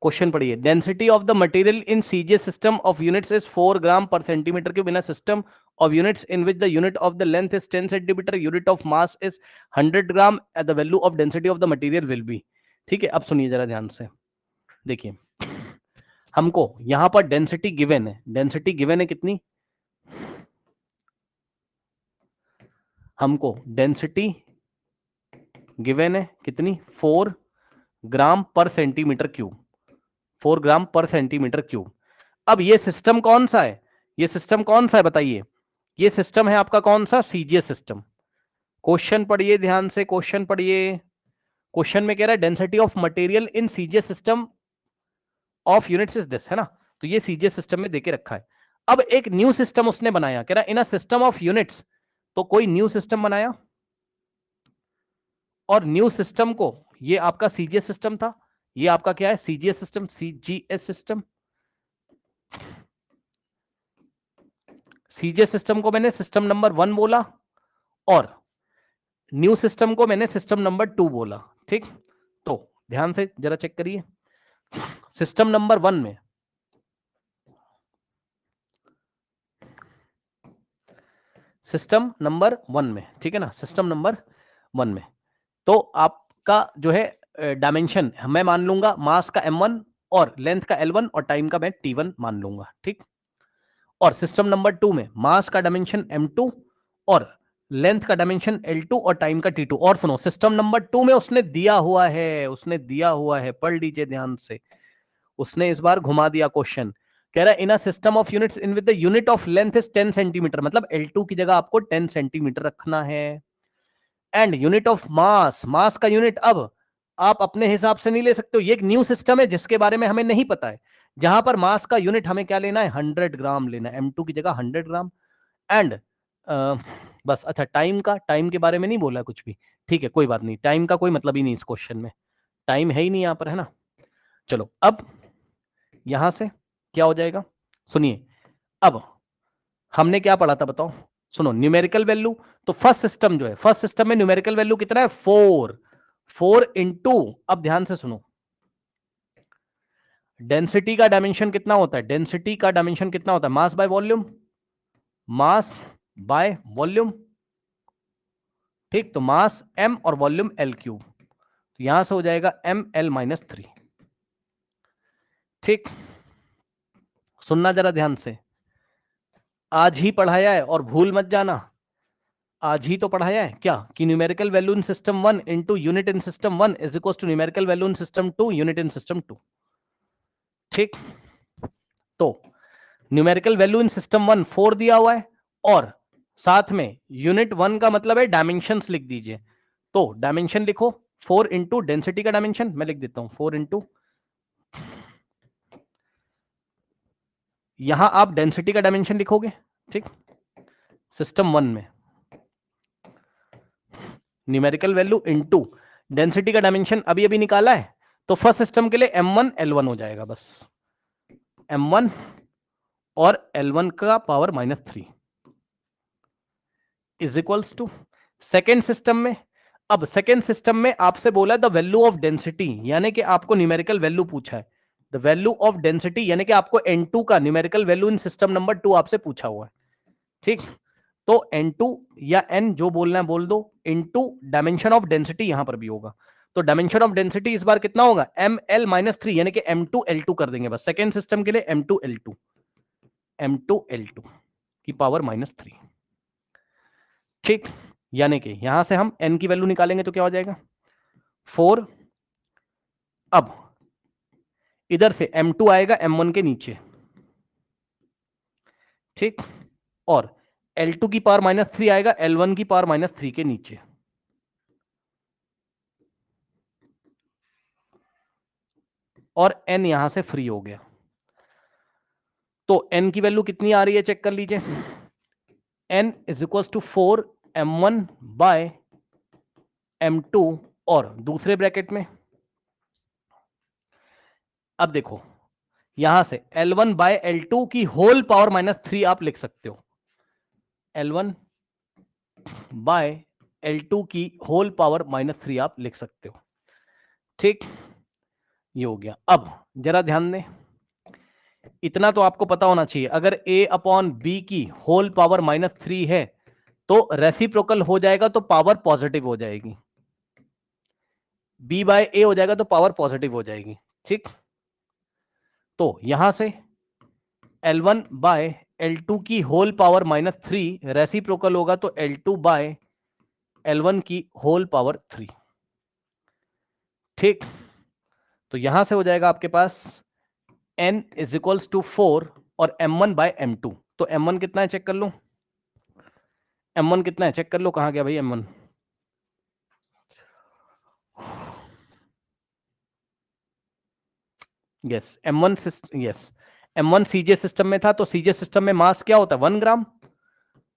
Question पढ़िए, density of the material in CGA system of units is 4 ग्राम पर centimetre cube in a system of units in which the unit of the length is 10 centimeter, unit of mass is 100 gram, at the value of density of the material will be। ठीक है, अब सुनिए जरा ध्यान से, देखिए हमको यहां पर डेंसिटी गिवन है, डेंसिटी गिवन है कितनी, हमको डेंसिटी गिवन है कितनी, 4 ग्राम पर सेंटीमीटर क्यूब, 4 ग्राम पर सेंटीमीटर क्यूब। अब ये सिस्टम कौन सा है, ये सिस्टम कौन सा है बताइए, ये सिस्टम है आपका कौन सा, सीजीएस सिस्टम। क्वेश्चन पढ़िए ध्यान से, क्वेश्चन पढ़िए, क्वेश्चन में कह रहा है density of material in CGS system of units is this, है ना, तो ये सीजीएस सिस्टम में देके रखा है। अब एक न्यू सिस्टम उसने बनाया, कह रहा है in a system of units, तो कोई न्यू सिस्टम बनाया और न्यू सिस्टम को, ये आपका सीजीएस सिस्टम था, ये आपका क्या है, CGS system, CGS system, CGS system को मैंने सिस्टम नंबर 1 बोला और न्यू सिस्टम को मैंने सिस्टम नंबर 2 बोला। ठीक, तो ध्यान से जरा चेक करिए, सिस्टम नंबर 1 में, सिस्टम नंबर 1 में, ठीक है ना, सिस्टम नंबर 1 में, तो आपका जो है डायमेंशन मैं मान लूंगा मास का m1 और लेंथ का l1 और टाइम का मैं t1 मान लूंगा। ठीक, और सिस्टम नंबर 2 में मास का डायमेंशन m2 और लेंथ का डायमेंशन l2 और टाइम का t2। और सुनो, सिस्टम नंबर 2 में उसने दिया हुआ है, उसने दिया हुआ है, पढ़ लीजिए ध्यान से, उसने इस बार घुमा दिया क्वेश्चन, कह रहा है in a system of units in with the unit of length is 10 centimetre, मतलब L2 की जगह आपको 10 सेंटीमीटर रखना है, and unit of mass, mass का यूनिट अब आप अपने हिसाब से नहीं ले सकते हो, ये एक न्यू सिस्टम है जिसके बारे में हमें नहीं पता है, जहां पर मास का यूनिट हमें क्या लेना है, 100 ग्राम लेना है, M2 की जगह 100 ग्राम, एंड बस। अच्छा, टाइम का, टाइम के बारे में नहीं बोला कुछ भी, ठीक है कोई बात नहीं, टाइम का कोई मतलब ही नहीं इस क्वेश्चन में, टाइम है ही नहीं यहां पर, है ना। चलो अब यहां से क्या हो जाएगा, सुनिए, अब हमने क्या पढ़ा था बताओ, सुनो, न्यूमेरिकल वैल्यू, तो फर्स्ट सिस्टम जो है, फर्स्ट सिस्टम में न्यूमेरिकल वैल्यू कितना है, 4, 4 इंटू, अब ध्यान से सुनो, डेंसिटी का डायमेंशन कितना होता है, डेंसिटी का डायमेंशन कितना होता है, mass by volume, mass by volume, ठीक, तो मास m और वॉल्यूम l क्यूब, तो यहां से हो जाएगा ml-3। ठीक, सुनना जरा ध्यान से, आज ही पढ़ाया है और भूल मत जाना, आज ही तो पढ़ाया है क्या, कि numerical value in system 1 into unit in system 1 is equal to numerical value in system 2 unit in system 2। ठीक, तो न्यूमेरिकल वैल्यू इन सिस्टम 1 4 दिया हुआ है और साथ में यूनिट 1 का मतलब है डायमेंशंस लिख दीजिए, तो डायमेंशन लिखो 4 इंटू डेंसिटी का डायमेंशन मैं लिख देता हूं 4 इंटू, यहां आप डेंसिटी का डायमेंशन लिखोगे, ठीक, सिस्टम 1 में न्यूमेरिकल वैल्यू इनटू डेंसिटी का डायमेंशन अभी अभी निकाला है, तो फर्स्ट सिस्टम के लिए m1 l1 हो जाएगा, बस m1 और l1 का power -3 is equals to second system में। अब सेकेंड सिस्टम में आपसे बोला द वैल्यू ऑफ डेंसिटी, यानी कि आपको न्यूमेरिकल वैल्यू पूछा है, द वैल्यू ऑफ डेंसिटी, यानी कि आपको n2 का numerical value in system number 2 आपसे पूछा हुआ है। ठीक, तो n2 या n जो बोलना है बोल दो, इनटू डायमेंशन ऑफ डेंसिटी यहां पर भी होगा, तो डायमेंशन ऑफ डेंसिटी इस बार कितना होगा, ml-3, यानी कि m2 l2 कर देंगे बस, सेकेंड सिस्टम के लिए m2 l2, m2 l2 की पावर -3। ठीक, यानी कि यहां से हम n की वैल्यू निकालेंगे तो क्या हो जाएगा 4, अब इधर से m2 आएगा m1 के नीचे, ठीक, और l2 की पावर -3 आएगा l1 की पावर -3 के नीचे, और n यहां से फ्री हो गया, तो n की वैल्यू कितनी आ रही है चेक कर लीजिए, n is equal to 4 m1 by m2, और दूसरे ब्रैकेट में अब देखो यहां से L1 बाय L2 की होल पावर -3 आप लिख सकते हो, L1 बाय L2 की होल पावर -3 आप लिख सकते हो। ठीक, ये हो गया। अब जरा ध्यान दें, इतना तो आपको पता होना चाहिए, अगर a अपॉन बी की होल पावर -3 है तो रेसिप्रोकल हो जाएगा तो पावर पॉजिटिव हो जाएगी, b बाय a हो जाएगा तो पावर पॉजिटिव हो जाएगी। ठीक, तो यहां से L1 बाय L2 की होल पावर -3 रेसिप्रोकल होगा तो L2 बाय L1 की होल पावर 3। ठीक, तो यहां से हो जाएगा आपके पास n इज इक्वल्स टू 4 और m1 बाय m2। तो m1 कितना है चेक कर लो, m1 कितना है चेक कर लो, कहां गया भाई m1? Yes m1 yes m1 सीजे सिस्टम में था, तो सीजे सिस्टम में मास क्या होता है 1 ग्राम,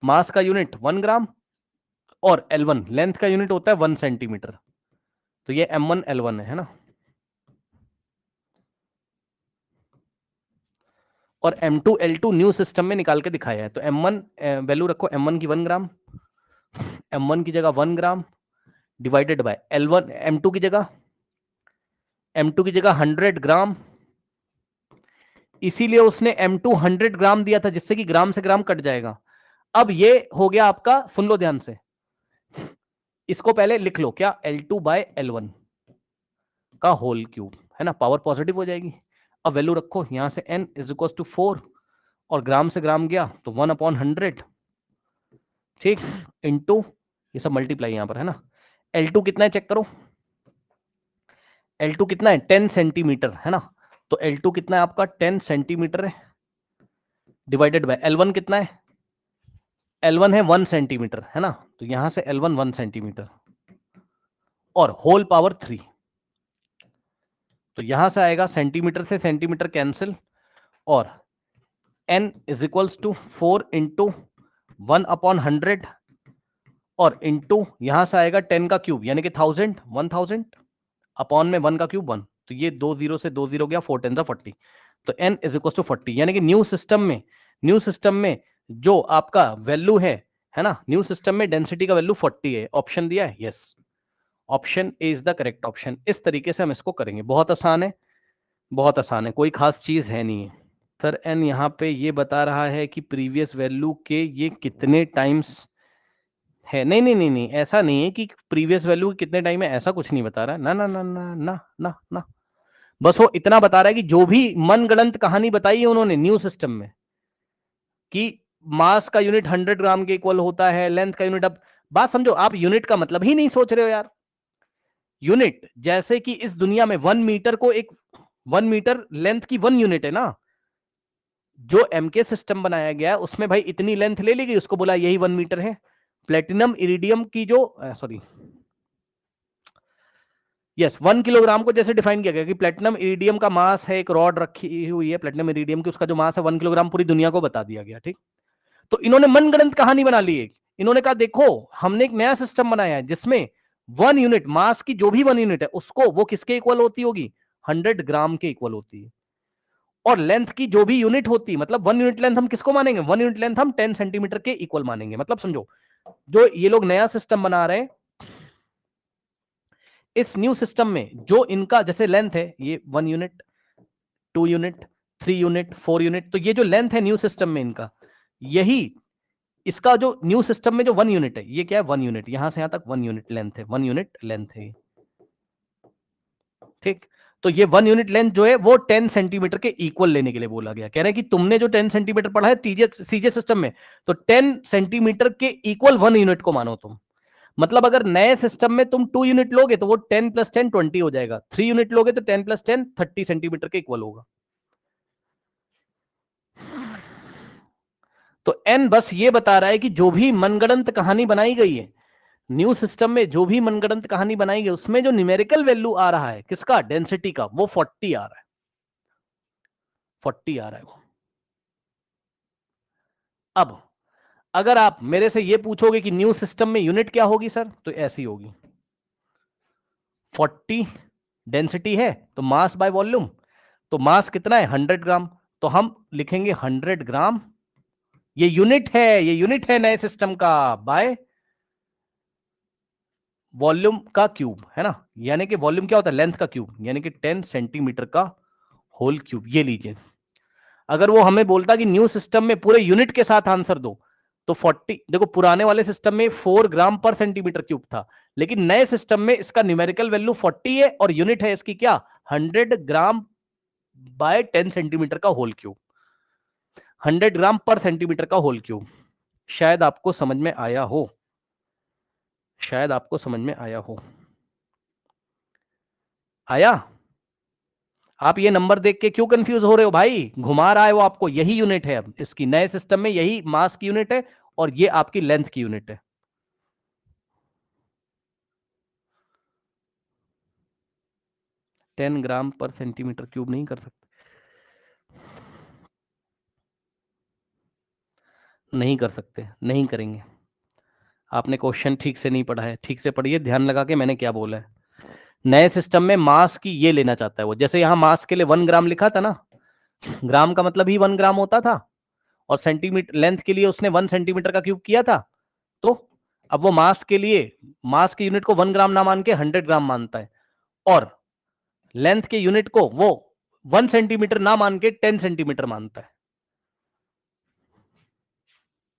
मास का यूनिट 1 ग्राम, और L1 लेंथ का यूनिट होता है 1 सेंटीमीटर। तो ये m1 L1 है ना, और m2 L2 न्यू सिस्टम में निकाल के दिखाया है। तो m1 वैल्यू रखो, m1 की 1 ग्राम, m1 की जगह 1 gram divided by L1, m2 की जगह 100 ग्राम, इसीलिए उसने m2 100 ग्राम दिया था, जिससे कि ग्राम से ग्राम कट जाएगा। अब ये हो गया आपका, सुन लो ध्यान से, इसको पहले लिख लो क्या, L2 बाय L1 का होल क्यूब, है ना, पावर पॉजिटिव हो जाएगी। अब वैल्यू रखो, यहां से n इज इक्वल टू 4 और ग्राम से ग्राम गया तो 1/100, ठीक, इंटू ये सब मल्टीप्लाई यहां पर, है ना। L2 कितना है चेक करो, L2 कितना है 10 सेंटीमीटर, है ना, तो L2 कितना है आपका 10 सेंटीमीटर है, डिवाइडेड बाय L1 कितना है, L1 है 1 सेंटीमीटर, है ना, तो यहां से L1 1 सेंटीमीटर और होल पावर 3, तो यहां से आएगा सेंटीमीटर से सेंटीमीटर कैंसिल, और n is equals to 4 into 1/100 और इंटू यहां से आएगा 10 का क्यूब यानी कि 1000 अपॉन में 1 का क्यूब 1, तो ये 2 0 से 2 0 गया, 4 10 40, तो n इज इक्वल टू 40, यानी कि न्यू सिस्टम में जो आपका वैल्यू है ना, न्यू सिस्टम में डेंसिटी का वैल्यू 40 है। ऑप्शन दिया है, yes, option A is the correct option. इस तरीके से हम इसको करेंगे, बहुत आसान है, बहुत आसान है, कोई खास चीज है नहीं है। सर एन यहाँ पे ये बता रहा है कि प्रीवियस वैल्यू के ये कितने टाइम्स है, नहीं नहीं नहीं नहीं, ऐसा नहीं है कि प्रीवियस वैल्यू कितने टाइम है, ऐसा कुछ नहीं बता रहा है, ना ना ना ना ना ना ना, बस वो इतना बता रहा है कि जो भी मनगढ़ंत कहानी बताई है उन्होंने न्यू सिस्टम में कि मास का यूनिट 100 ग्राम के इक्वल होता है, लेंथ का यूनिट, अब बात समझो, आप यूनिट का मतलब ही नहीं सोच रहे हो यार। यूनिट जैसे कि इस दुनिया में 1 मीटर को एक 1 मीटर लेंथ की 1 यूनिट है ना, जो एमके सिस्टम बनाया गया उसमें भाई इतनी लेंथ ले ली गई, उसको बोला यही 1 मीटर है। प्लेटिनम इरिडियम की जो सॉरी यस 1 किलोग्राम को जैसे डिफाइन किया गया कि प्लेटिनम इरिडियम का मास है, एक रॉड रखी हुई है प्लेटिनम इरिडियम की, उसका जो मास है 1 किलोग्राम, पूरी दुनिया को बता दिया गया। ठीक, तो इन्होंने मनगढ़ंत कहानी बना ली है, इन्होंने कहा देखो हमने एक नया सिस्टम बनाया है जिसमें 1 यूनिट मास की जो भी 1 यूनिट है उसको वो किसके इक्वल होती होगी, 100 ग्राम के इक्वल होती है, और लेंथ की जो भी यूनिट होती, मतलब 1 यूनिट लेंथ हम किसको मानेंगे, 1 यूनिट लेंथ हम 10 सेंटीमीटर के इक्वल मानेंगे। मतलब समझो, जो ये लोग नया सिस्टम बना रहे हैं, इस न्यू सिस्टम में जो इनका जैसे लेंथ है ये 1 यूनिट 2 यूनिट 3 यूनिट 4 यूनिट, तो ये जो लेंथ है न्यू सिस्टम में इनका, यही इसका जो न्यू सिस्टम में जो 1 यूनिट है, ये क्या है 1 यूनिट, यहां से यहां तक 1 यूनिट लेंथ है, 1 यूनिट लेंथ है। ठीक, तो ये 1 यूनिट लेंथ जो है वो 10 सेंटीमीटर के इक्वल लेने के लिए बोला गया, कह रहे हैं कि तुमने जो 10 सेंटीमीटर पढ़ा है सीजे सिस्टम में, तो 10 सेंटीमीटर के इक्वल 1 यूनिट को मानो तुम। मतलब अगर नए सिस्टम में तुम 2 यूनिट लोगे तो वो 10 + 10 20 हो जाएगा, 3 यूनिट लोगे तो 10 + 10 30 सेंटीमीटर के इक्वल होगा। तो एन बस ये बता रहा है कि जो भी मनगढ़ंत कहानी बनाई गई है न्यू सिस्टम में, जो भी मनगढ़ंत कहानी बनाई गई उसमें जो न्यूमेरिकल वैल्यू आ रहा है किसका, डेंसिटी का, वो 40 आ रहा है, 40 आ रहा है वो। अब अगर आप मेरे से ये पूछोगे कि न्यू सिस्टम में यूनिट क्या होगी सर, तो ऐसी होगी 40 डेंसिटी है तो मास बाय वॉल्यूम, तो मास कितना है 100 ग्राम, तो हम लिखेंगे 100 ग्राम, ये यूनिट है, ये यूनिट है नए सिस्टम का, बाय वॉल्यूम का क्यूब है ना, यानी कि वॉल्यूम क्या होता है, लेंथ का क्यूब, यानी कि 10 सेंटीमीटर का होल क्यूब। ये लीजिए, अगर वो हमें बोलता कि न्यू सिस्टम में पूरे यूनिट के साथ आंसर दो, तो 40, देखो पुराने वाले सिस्टम में 4 ग्राम पर सेंटीमीटर क्यूब था, लेकिन नए सिस्टम में इसका न्यूमेरिकल वैल्यू 40 है और यूनिट है इसकी क्या, 100 ग्राम बाय 10 सेंटीमीटर का होल क्यूब, 100 ग्राम पर सेंटीमीटर का होल क्यूब। शायद आपको समझ में आया हो, शायद आपको समझ में आया हो। आया? आप ये नंबर देख के क्यों कंफ्यूज हो रहे हो भाई, घुमा रहा है वो आपको, यही यूनिट है अब इसकी, नए सिस्टम में यही मास की यूनिट है और ये आपकी लेंथ की यूनिट है। 10 ग्राम पर सेंटीमीटर क्यूब नहीं कर सकते, नहीं कर सकते, नहीं करेंगे। आपने क्वेश्चन ठीक से नहीं पढ़ा है, ठीक से पढ़िए, ध्यान लगा के मैंने क्या बोला है। नए सिस्टम में मास की ये लेना चाहता है वो, जैसे यहां मास के लिए 1 ग्राम लिखा था ना, ग्राम का मतलब ही 1 ग्राम होता था, और सेंटीमीटर लेंथ के लिए उसने 1 सेंटीमीटर का क्यूब किया था। तो अब वो मास के लिए, मास की यूनिट को 1 ग्राम ना मान के 100 ग्राम मानता है, और लेंथ के यूनिट को वो 1 सेंटीमीटर ना मान के 10 सेंटीमीटर मानता है।